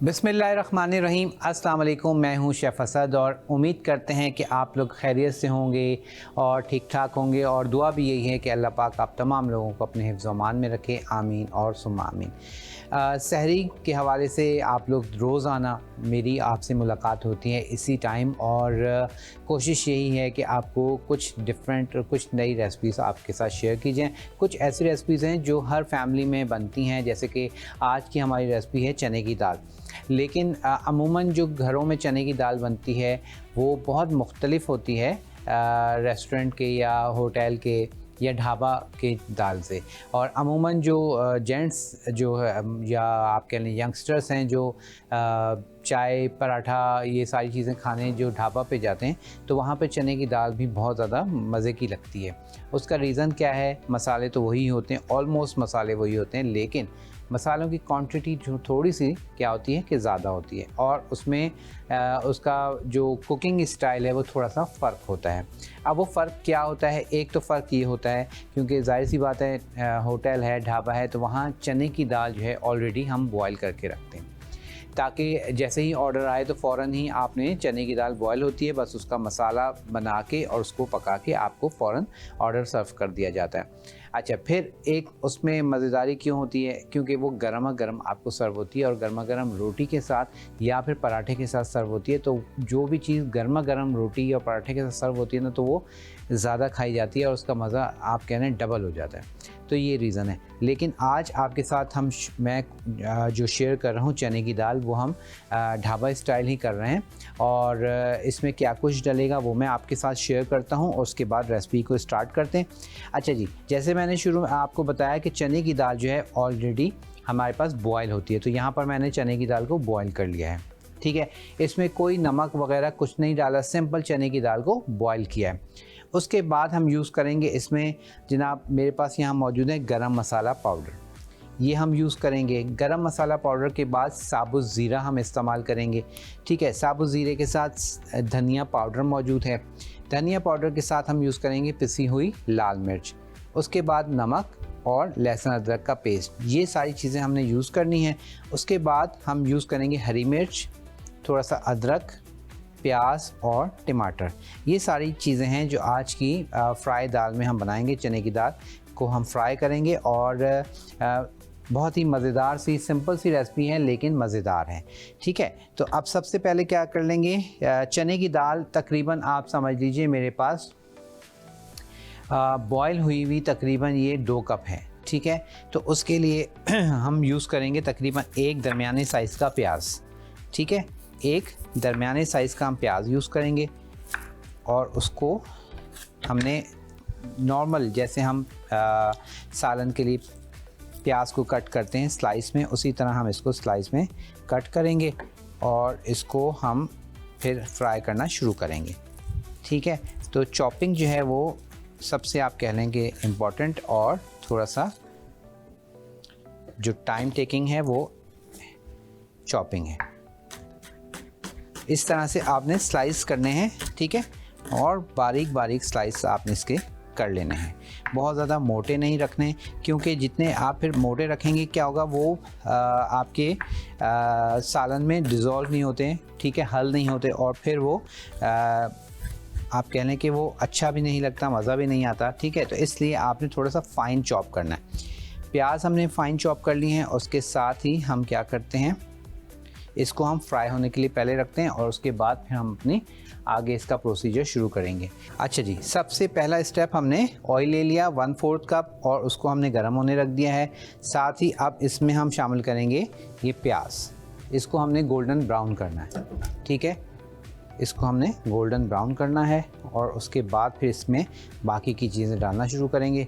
बिस्मिल्लाहिर्रहमानिर्रहीम। अस्सलाम वालेकुम। मैं हूं शेफ़ असद और उम्मीद करते हैं कि आप लोग खैरियत से होंगे और ठीक ठाक होंगे, और दुआ भी यही है कि अल्लाह पाक आप तमाम लोगों को अपने हिफ्ज़ व अमान में रखे। आमीन और सुम्मा आमीन। सहरी के हवाले से आप लोग रोज़ाना मेरी आपसे मुलाकात होती है इसी टाइम, और कोशिश यही है कि आपको कुछ डिफरेंट और कुछ नई रेसिपीज़ आपके साथ शेयर की जाएँ। कुछ ऐसी रेसिपीज़ हैं जो हर फैमिली में बनती हैं, जैसे कि आज की हमारी रेसिपी है चने की दाल। लेकिन अमूमन जो घरों में चने की दाल बनती है वो बहुत मुख्तलिफ़ होती है रेस्टोरेंट के या होटल के या ढाबा के दाल से। और अमूमन जो जेंट्स जो है या आप कह लें यंगस्टर्स हैं जो चाय पराठा ये सारी चीज़ें खाने जो ढाबा पे जाते हैं, तो वहाँ पे चने की दाल भी बहुत ज़्यादा मज़े की लगती है। उसका रीज़न क्या है? मसाले तो वही होते हैं, ऑलमोस्ट मसाले वही होते हैं, लेकिन मसालों की क्वांटिटी जो थोड़ी सी क्या होती है कि ज़्यादा होती है, और उसमें उसका जो कुकिंग स्टाइल है वो थोड़ा सा फ़र्क होता है। अब वो फ़र्क क्या होता है? एक तो फ़र्क ये होता है क्योंकि ज़ाहिर सी बात है होटल है, ढाबा है, तो वहाँ चने की दाल जो है ऑलरेडी हम बॉयल करके रखते हैं, ताकि जैसे ही ऑर्डर आए तो फ़ौरन ही आपने चने की दाल बॉयल होती है, बस उसका मसाला बना के और उसको पका के आपको फ़ौरन ऑर्डर सर्व कर दिया जाता है। अच्छा, फिर एक उसमें मज़ेदारी क्यों होती है? क्योंकि वो गरमा-गरम आपको सर्व होती है, और गरमा-गरम रोटी के साथ या फिर पराठे के साथ सर्व होती है। तो जो भी चीज़ गरमा-गरम रोटी या पराठे के साथ सर्व होती है ना, तो वो ज़्यादा खाई जाती है और उसका मज़ा आप कह रहे हैं डबल हो जाता है। तो ये रीज़न है। लेकिन आज आपके साथ मैं जो शेयर कर रहा हूँ चने की दाल, वो हम ढाबा स्टाइल ही कर रहे हैं, और इसमें क्या कुछ डलेगा वो मैं आपके साथ शेयर करता हूँ, और उसके बाद रेसिपी को स्टार्ट करते हैं। अच्छा जी, जैसे मैंने शुरू में आपको बताया कि चने की दाल जो है ऑलरेडी हमारे पास बॉयल होती है, तो यहाँ पर मैंने चने की दाल को बॉयल कर लिया है। ठीक है, इसमें कोई नमक वगैरह कुछ नहीं डाला, सिंपल चने की दाल को बॉयल किया है। उसके बाद हम यूज़ करेंगे इसमें, जनाब मेरे पास यहाँ मौजूद है गरम मसाला पाउडर, ये हम यूज़ करेंगे। गरम मसाला पाउडर के बाद साबुत ज़ीरा हम इस्तेमाल करेंगे। ठीक है, साबुत ज़ीरे के साथ धनिया पाउडर मौजूद है। धनिया पाउडर के साथ हम यूज़ करेंगे पिसी हुई लाल मिर्च। उसके बाद नमक और लहसुन अदरक का पेस्ट, ये सारी चीज़ें हमने यूज़ करनी है। उसके बाद हम यूज़ करेंगे हरी मिर्च, थोड़ा सा अदरक, प्याज और टमाटर। ये सारी चीज़ें हैं जो आज की फ्राई दाल में हम बनाएंगे। चने की दाल को हम फ्राई करेंगे, और बहुत ही मज़ेदार सी सिंपल सी रेसिपी है, लेकिन मज़ेदार है। ठीक है, तो अब सबसे पहले क्या कर लेंगे, चने की दाल तकरीबन आप समझ लीजिए मेरे पास बॉयल हुई हुई तकरीबन ये 2 कप है। ठीक है, तो उसके लिए हम यूज़ करेंगे तकरीबन एक दरमियाने साइज़ का प्याज। ठीक है, एक दरमियाने साइज़ का हम प्याज यूज़ करेंगे, और उसको हमने नॉर्मल जैसे हम सालन के लिए प्याज को कट करते हैं स्लाइस में, उसी तरह हम इसको स्लाइस में कट करेंगे, और इसको हम फिर फ्राई करना शुरू करेंगे। ठीक है, तो चॉपिंग जो है वो सबसे आप कह लेंगे इम्पॉर्टेंट, और थोड़ा सा जो टाइम टेकिंग है वो चॉपिंग है। इस तरह से आपने स्लाइस करने हैं। ठीक है, और बारीक बारीक स्लाइस आपने इसके कर लेने हैं। बहुत ज़्यादा मोटे नहीं रखने, क्योंकि जितने आप फिर मोटे रखेंगे क्या होगा, वो आपके सालन में डिज़ोल्व नहीं होते हैं। ठीक है, हल नहीं होते, और फिर वो आप कह लें कि वो अच्छा भी नहीं लगता, मज़ा भी नहीं आता। ठीक है, तो इसलिए आपने थोड़ा सा फ़ाइन चॉप करना है। प्याज हमने फ़ाइन चॉप कर ली हैं, उसके साथ ही हम क्या करते हैं, इसको हम फ्राई होने के लिए पहले रखते हैं, और उसके बाद फिर हम अपनी आगे इसका प्रोसीजर शुरू करेंगे। अच्छा जी, सबसे पहला स्टेप, हमने ऑयल ले लिया 1/4 कप, और उसको हमने गर्म होने रख दिया है। साथ ही अब इसमें हम शामिल करेंगे ये प्याज, इसको हमने गोल्डन ब्राउन करना है। ठीक है, इसको हमने गोल्डन ब्राउन करना है, और उसके बाद फिर इसमें बाकी की चीज़ें डालना शुरू करेंगे।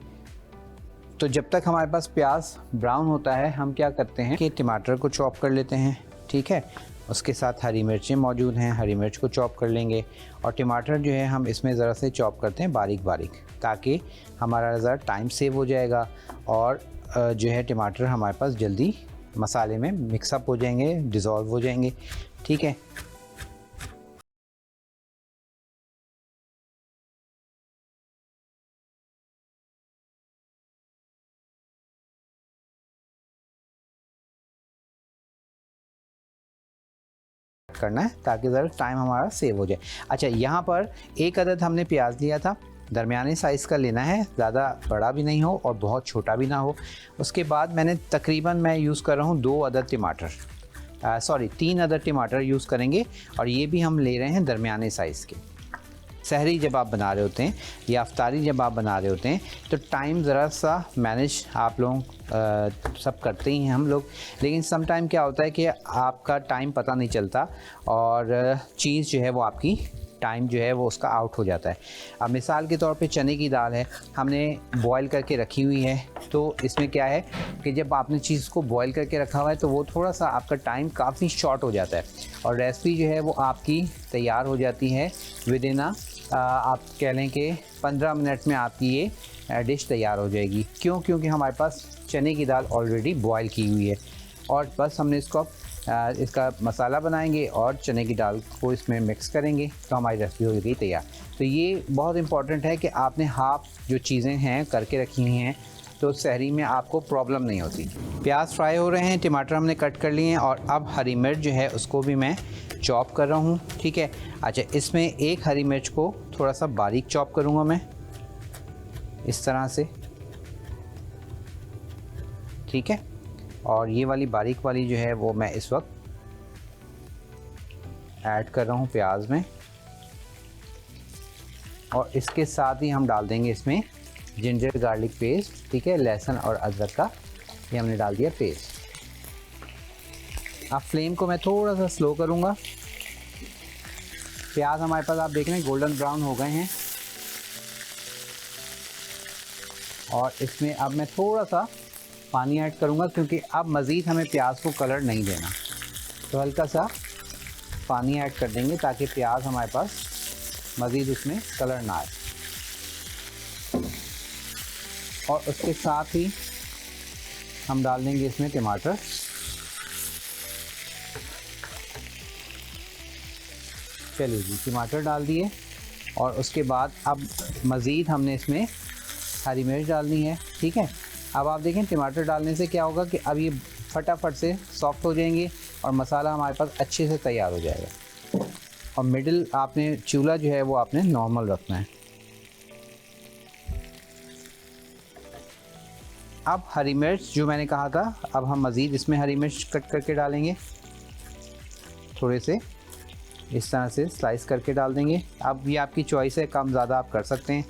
तो जब तक हमारे पास प्याज ब्राउन होता है, हम क्या करते हैं कि टमाटर को चॉप कर लेते हैं। ठीक है, उसके साथ हरी मिर्चें मौजूद हैं, हरी मिर्च को चॉप कर लेंगे, और टमाटर जो है हम इसमें ज़रा से चॉप करते हैं बारीक बारीक, ताकि हमारा ज़रा टाइम सेव हो जाएगा, और जो है टमाटर हमारे पास जल्दी मसाले में मिक्सअप हो जाएंगे, डिज़ोल्व हो जाएंगे। ठीक है, करना है ताकि ज़रा टाइम हमारा सेव हो जाए। अच्छा, यहाँ पर एक अदद हमने प्याज लिया था, दरमियाने साइज़ का लेना है, ज़्यादा बड़ा भी नहीं हो और बहुत छोटा भी ना हो। उसके बाद मैंने तकरीबन मैं यूज़ कर रहा हूँ 2 अदद टमाटर, 3 अदद टमाटर यूज़ करेंगे और ये भी हम ले रहे हैं दरमियाने साइज़ के। सहरी जब आप बना रहे होते हैं या अफ्तारी जब आप बना रहे होते हैं तो टाइम ज़रा सा मैनेज आप लोग सब करते ही हैं हम लोग, लेकिन सम टाइम क्या होता है कि आपका टाइम पता नहीं चलता और चीज़ जो है वो आपकी टाइम जो है वो उसका आउट हो जाता है। अब मिसाल के तौर पे चने की दाल है, हमने बॉईल करके रखी हुई है, तो इसमें क्या है कि जब आपने चीज़ को बॉईल करके रखा हुआ है तो वो थोड़ा सा आपका टाइम काफ़ी शॉर्ट हो जाता है और रेसिपी जो है वो आपकी तैयार हो जाती है विद इन आप कह लें कि 15 मिनट में आपकी ये डिश तैयार हो जाएगी। क्यों? क्योंकि हमारे पास चने की दाल ऑलरेडी बॉईल की हुई है और बस हमने इसका मसाला बनाएंगे और चने की दाल को इसमें मिक्स करेंगे तो हमारी रेसिपी हो गई तैयार। तो ये बहुत इम्पॉर्टेंट है कि आपने हाफ जो चीज़ें हैं करके रखी हुई हैं तो सहरी में आपको प्रॉब्लम नहीं होती। प्याज फ्राई हो रहे हैं, टमाटर हमने कट कर लिए हैं और अब हरी मिर्च जो है उसको भी मैं चॉप कर रहा हूँ, ठीक है। अच्छा, इसमें एक हरी मिर्च को थोड़ा सा बारीक चॉप करूँगा मैं इस तरह से, ठीक है। और ये वाली बारीक वाली जो है वो मैं इस वक्त ऐड कर रहा हूँ प्याज में और इसके साथ ही हम डाल देंगे इसमें जिंजर गार्लिक पेस्ट, ठीक है, लहसुन और अदरक का ये हमने डाल दिया पेस्ट। अब फ्लेम को मैं थोड़ा सा स्लो करूँगा। प्याज हमारे पास आप देख रहे हैं गोल्डन ब्राउन हो गए हैं और इसमें अब मैं थोड़ा सा पानी ऐड करूँगा क्योंकि अब मज़ीद हमें प्याज को कलर नहीं देना, तो हल्का सा पानी ऐड कर देंगे ताकि प्याज हमारे पास मज़ीद उसमें कलर ना आए। और उसके साथ ही हम डाल देंगे इसमें टमाटर, चलिए जी, टमाटर डाल दिए और उसके बाद अब मज़ीद हमने इसमें हरी मिर्च डालनी है, ठीक है। अब आप देखें टमाटर डालने से क्या होगा कि अब ये फटाफट से सॉफ्ट हो जाएंगे और मसाला हमारे पास अच्छे से तैयार हो जाएगा। और मिडिल आपने चूल्हा जो है वो आपने नॉर्मल रखना है। अब हरी मिर्च जो मैंने कहा था, अब हम मज़ीद इसमें हरी मिर्च कट करके डालेंगे, थोड़े से इस तरह से स्लाइस करके डाल देंगे। अब ये आपकी चॉइस है, कम ज़्यादा आप कर सकते हैं।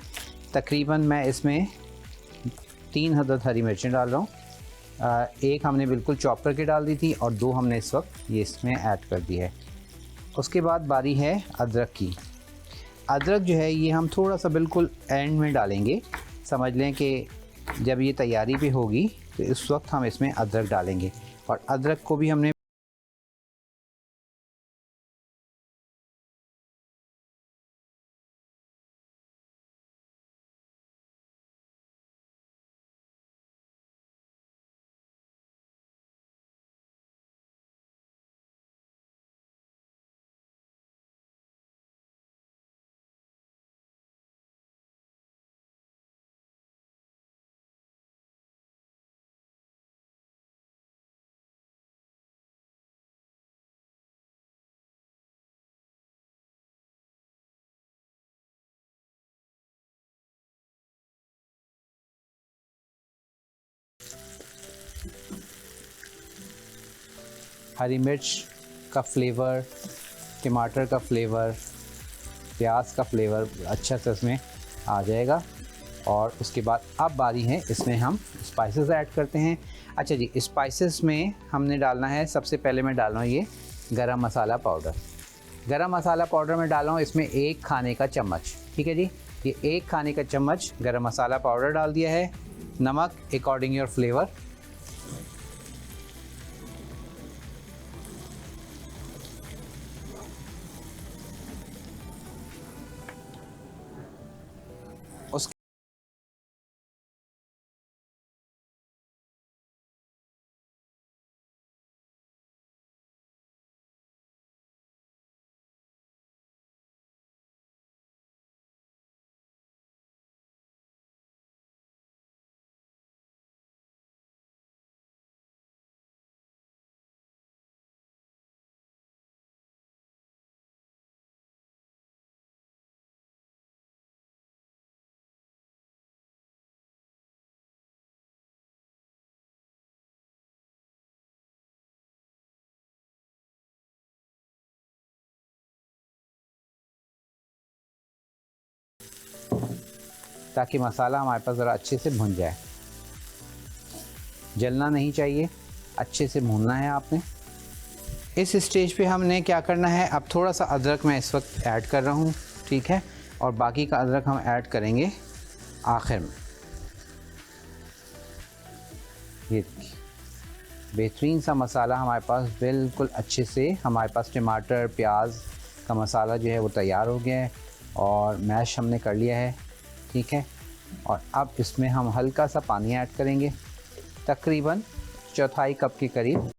तकरीबन मैं इसमें 3 अदद हरी मिर्चें डाल रहा हूँ, एक हमने बिल्कुल चॉप करके डाल दी थी और 2 हमने इस वक्त ये इसमें ऐड कर दिया है। उसके बाद बारी है अदरक की। अदरक जो है ये हम थोड़ा सा बिल्कुल एंड में डालेंगे, समझ लें कि जब ये तैयारी भी होगी तो इस वक्त हम इसमें अदरक डालेंगे और अदरक को भी हमने हरी मिर्च का फ्लेवर, टमाटर का फ्लेवर, प्याज का फ्लेवर अच्छा से इसमें आ जाएगा। और उसके बाद अब बारी है इसमें हम स्पाइसेस ऐड करते हैं। अच्छा जी, स्पाइसेस में हमने डालना है, सबसे पहले मैं डाल रहा हूँ ये गरम मसाला पाउडर। गरम मसाला पाउडर में डाल रहा हूँ इसमें 1 खाने का चम्मच, ठीक है जी। ये 1 खाने का चम्मच गरम मसाला पाउडर डाल दिया है। नमक अकॉर्डिंग योर फ्लेवर, ताकि मसाला हमारे पास ज़रा अच्छे से भुन जाए। जलना नहीं चाहिए, अच्छे से भूनना है आपने। इस स्टेज पे हमने क्या करना है, अब थोड़ा सा अदरक मैं इस वक्त ऐड कर रहा हूँ, ठीक है, और बाकी का अदरक हम ऐड करेंगे आखिर में। ये देखिए बेहतरीन सा मसाला हमारे पास बिल्कुल अच्छे से, हमारे पास टमाटर प्याज का मसाला जो है वो तैयार हो गया है और मैश हमने कर लिया है, ठीक है। और अब इसमें हम हल्का सा पानी ऐड करेंगे, तकरीबन चौथाई कप के करीब।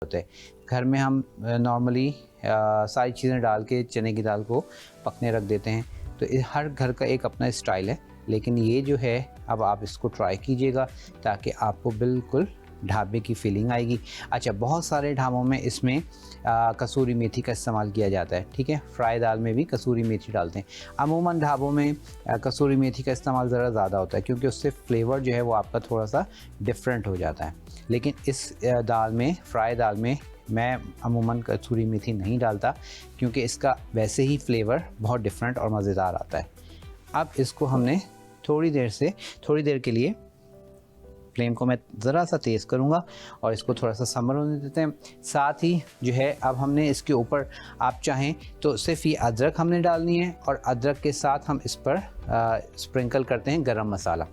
होते हैं घर में हम नॉर्मली सारी चीज़ें डाल के चने की दाल को पकने रख देते हैं। तो हर घर का एक अपना स्टाइल है, लेकिन ये जो है अब आप इसको ट्राई कीजिएगा ताकि आपको बिल्कुल ढाबे की फीलिंग आएगी। अच्छा, बहुत सारे ढाबों में इसमें कसूरी मेथी का इस्तेमाल किया जाता है, ठीक है। फ्राई दाल में भी कसूरी मेथी डालते हैं। अमूमन ढाबों में कसूरी मेथी का इस्तेमाल ज़रा ज़्यादा होता है क्योंकि उससे फ्लेवर जो है वो आपका थोड़ा सा डिफरेंट हो जाता है। लेकिन इस दाल में, फ्राई दाल में, मैं अमूमन कसूरी मेथी नहीं डालता क्योंकि इसका वैसे ही फ्लेवर बहुत डिफरेंट और मज़ेदार आता है। अब इसको हमने थोड़ी देर के लिए, फ्लेम को मैं ज़रा सा तेज़ करूँगा और इसको थोड़ा सा समर होने देते हैं। साथ ही जो है अब हमने इसके ऊपर, आप चाहें तो सिर्फ ये अदरक हमने डालनी है और अदरक के साथ हम इस पर स्प्रिंकल करते हैं गरम मसाला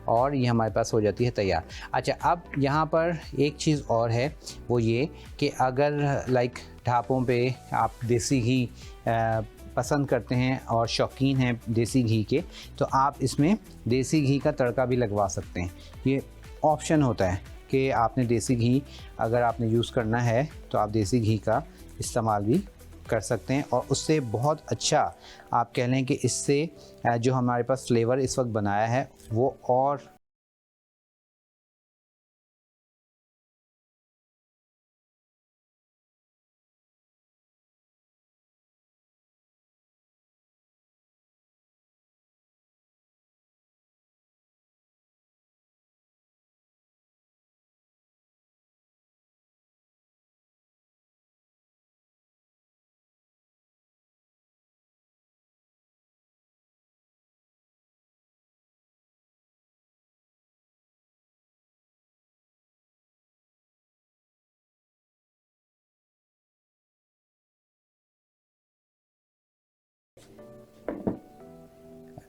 और ये हमारे पास हो जाती है तैयार। अच्छा, अब यहाँ पर एक चीज़ और है, वो ये कि अगर लाइक ढाबों पे आप देसी घी पसंद करते हैं और शौकीन हैं देसी घी के, तो आप इसमें देसी घी का तड़का भी लगवा सकते हैं। ये ऑप्शन होता है कि आपने देसी घी अगर आपने यूज़ करना है तो आप देसी घी का इस्तेमाल भी कर सकते हैं और उससे बहुत अच्छा, आप कह लें कि इससे जो हमारे पास फ्लेवर इस वक्त बनाया है वो और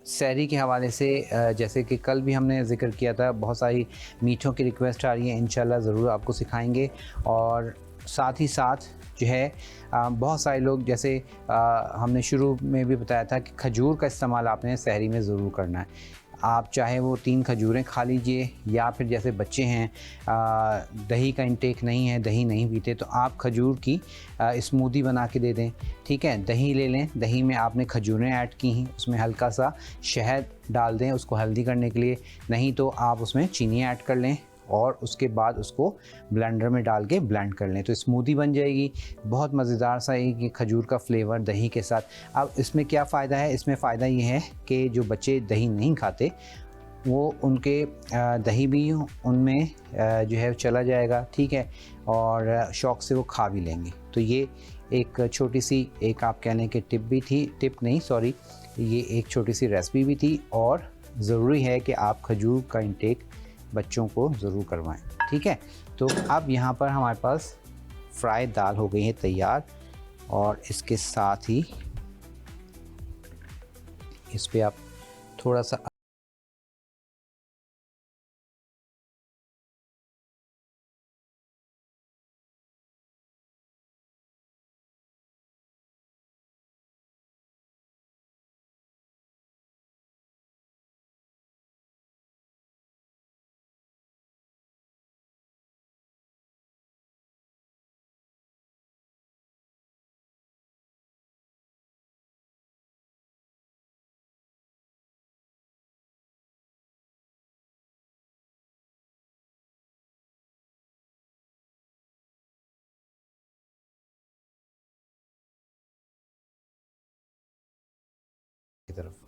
सहरी के हवाले से जैसे कि कल भी हमने ज़िक्र किया था, बहुत सारी मीठों की रिक्वेस्ट आ रही है, इंशाल्लाह ज़रूर आपको सिखाएंगे। और साथ ही साथ जो है बहुत सारे लोग, जैसे हमने शुरू में भी बताया था कि खजूर का इस्तेमाल आपने सहरी में ज़रूर करना है। आप चाहे वो 3 खजूरें खा लीजिए या फिर जैसे बच्चे हैं दही का इंटेक नहीं है, दही नहीं पीते, तो आप खजूर की स्मूदी बना के दे दें, ठीक है। दही ले लें, दही में आपने खजूरें ऐड की हैं, उसमें हल्का सा शहद डाल दें उसको हेल्दी करने के लिए, नहीं तो आप उसमें चीनी ऐड कर लें और उसके बाद उसको ब्लेंडर में डाल के ब्लेंड कर लें, तो स्मूदी बन जाएगी। बहुत मज़ेदार सा एक खजूर का फ्लेवर दही के साथ। अब इसमें क्या फ़ायदा है, इसमें फ़ायदा ये है कि जो बच्चे दही नहीं खाते वो उनके दही भी उनमें जो है चला जाएगा, ठीक है, और शौक़ से वो खा भी लेंगे। तो ये एक छोटी सी, एक आप कह लें कि टिप भी थी, टिप नहीं सॉरी, ये एक छोटी सी रेसिपी भी थी। और ज़रूरी है कि आप खजूर का इंटेक बच्चों को ज़रूर करवाएं, ठीक है। तो अब यहाँ पर हमारे पास फ्राई दाल हो गई है तैयार और इसके साथ ही इस पे आप थोड़ा सा तरफ।